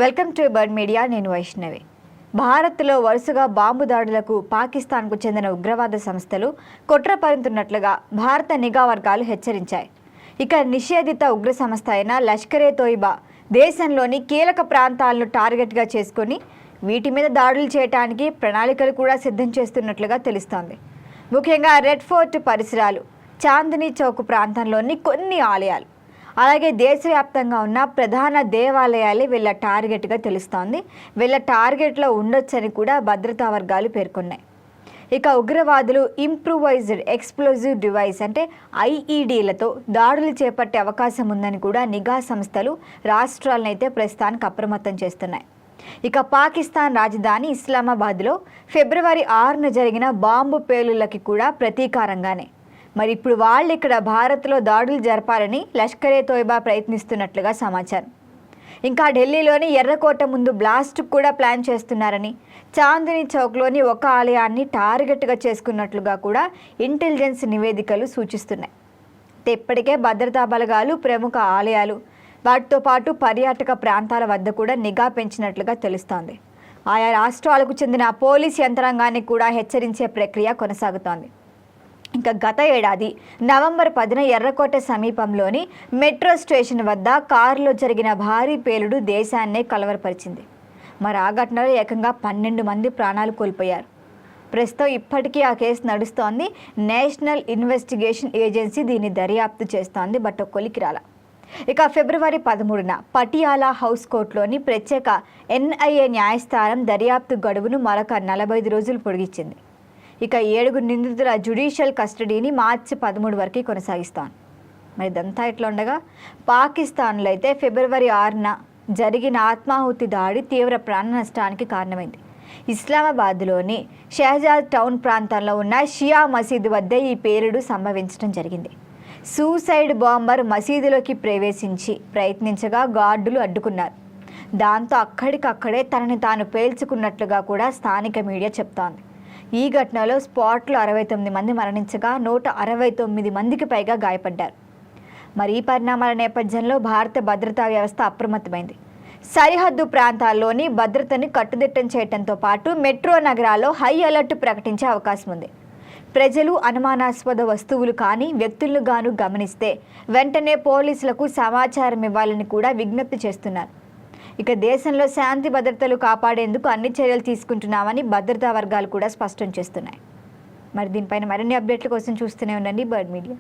Welcome to bird media. నేను వైష్ణవి. భారత్లో వరుసగా బాంబు దాడులకు పాకిస్తాన్కు చెందిన ఉగ్రవాద సంస్థలు కుట్రపన్నుతున్నట్లుగా భారత నిఘా వర్గాలు హెచ్చరించాయి. ఇక నిషేధిత ఉగ్ర సంస్థ అయిన లష్కరే తోయిబా దేశంలోని కీలక ప్రాంతాలను టార్గెట్గా చేసుకొని వీటి మీద దాడులు చేయడానికి ప్రణాళికలు కూడా సిద్ధం చేస్తున్నట్లుగా తెలుస్తోంది. ముఖ్యంగా రెడ్ ఫోర్ట్ పరిసరాలు, చాందినీ చౌక్ ప్రాంతంలోని కొన్ని ఆలయాలు, అలాగే దేశవ్యాప్తంగా ఉన్న ప్రధాన దేవాలయాలే వీళ్ళ టార్గెట్గా తెలుస్తోంది. వీళ్ళ టార్గెట్లో ఉండొచ్చని కూడా భద్రతా వర్గాలు పేర్కొన్నాయి. ఇక ఉగ్రవాదులు ఇంప్రూవైజ్డ్ ఎక్స్ప్లోజివ్ డివైస్ అంటే ఐఈడీలతో దాడులు చేపట్టే అవకాశం ఉందని కూడా నిఘా సంస్థలు రాష్ట్రాలనైతే ప్రస్తుతానికి అప్రమత్తం చేస్తున్నాయి. ఇక పాకిస్తాన్ రాజధాని ఇస్లామాబాద్లో ఫిబ్రవరి 6న జరిగిన బాంబు పేలుళ్లకి కూడా ప్రతీకారంగానే మరి ఇప్పుడు వాళ్ళు ఇక్కడ భారత్లో దాడులు జరపాలని లష్కరే తోయిబా ప్రయత్నిస్తున్నట్లుగా సమాచారం. ఇంకా ఢిల్లీలోని ఎర్రకోట ముందు బ్లాస్ట్ కూడా ప్లాన్ చేస్తున్నారని, చాందినీ చౌక్లోని ఒక ఆలయాన్ని టార్గెట్గా చేసుకున్నట్లుగా కూడా ఇంటెలిజెన్స్ నివేదికలు సూచిస్తున్నాయి. ఇప్పటికే భద్రతా బలగాలు ప్రముఖ ఆలయాలు, వాటితో పాటు పర్యాటక ప్రాంతాల వద్ద కూడా నిఘా పెంచినట్లుగా తెలుస్తోంది. ఆయా రాష్ట్రాలకు చెందిన పోలీస్ యంత్రాంగాన్ని కూడా హెచ్చరించే ప్రక్రియ కొనసాగుతోంది. ఇంకా గత ఏడాది నవంబర్ 10న ఎర్రకోట సమీపంలోని మెట్రో స్టేషన్ వద్ద కారులో జరిగిన భారీ పేలుడు దేశాన్నే కలవరపరిచింది. మరి ఆ ఘటనలో ఏకంగా 12 మంది ప్రాణాలు కోల్పోయారు. ప్రస్తుతం ఇప్పటికీ ఆ కేసు నడుస్తోంది. నేషనల్ ఇన్వెస్టిగేషన్ ఏజెన్సీ దీన్ని దర్యాప్తు చేస్తోంది. బట్ కొలికి రాల. ఇక ఫిబ్రవరి 13న పటియాలా హౌస్ కోర్టులోని ప్రత్యేక ఎన్ఐఏ న్యాయస్థానం దర్యాప్తు గడువును మరొక 45 రోజులు పొడిగించింది. ఇక 7 నిందితుల జ్యుడిషియల్ కస్టడీని మార్చి 13 వరకు కొనసాగిస్తాను. మరి ఇదంతా ఇట్లా ఉండగా పాకిస్తాన్లో అయితే ఫిబ్రవరి 6న జరిగిన ఆత్మాహుతి దాడి తీవ్ర ప్రాణ నష్టానికి కారణమైంది. ఇస్లామాబాద్లోని షహజాద్ టౌన్ ప్రాంతంలో ఉన్న షియా మసీదు వద్ద ఈ పేలుడు సంభవించడం జరిగింది. సూసైడ్ బాంబర్ మసీదులోకి ప్రయత్నించగా గార్డులు అడ్డుకున్నారు. దాంతో అక్కడికక్కడే తనని తాను పేల్చుకున్నట్లుగా కూడా స్థానిక మీడియా చెప్తోంది. ఈ ఘటనలో స్పాట్లో 69 మంది మరణించగా 169 మందికి పైగా గాయపడ్డారు. మరి ఈ పరిణామాల నేపథ్యంలో భారత భద్రతా వ్యవస్థ అప్రమత్తమైంది. సరిహద్దు ప్రాంతాల్లోని భద్రతని కట్టుదిట్టం చేయడంతో పాటు మెట్రో నగరాల్లో హై అలర్ట్ ప్రకటించే అవకాశం ఉంది. ప్రజలు అనుమానాస్పద వస్తువులు కానీ వ్యక్తులను గాను గమనిస్తే వెంటనే పోలీసులకు సమాచారం ఇవ్వాలని కూడా విజ్ఞప్తి చేస్తున్నారు. ఇక దేశంలో శాంతి భద్రతలు కాపాడేందుకు అన్ని చర్యలు తీసుకుంటున్నామని భద్రతా వర్గాలు కూడా స్పష్టం చేస్తున్నాయి. మరి దీనిపైన మరిన్ని అప్డేట్ల కోసం చూస్తూనే ఉండండి బర్డ్ మీడియా.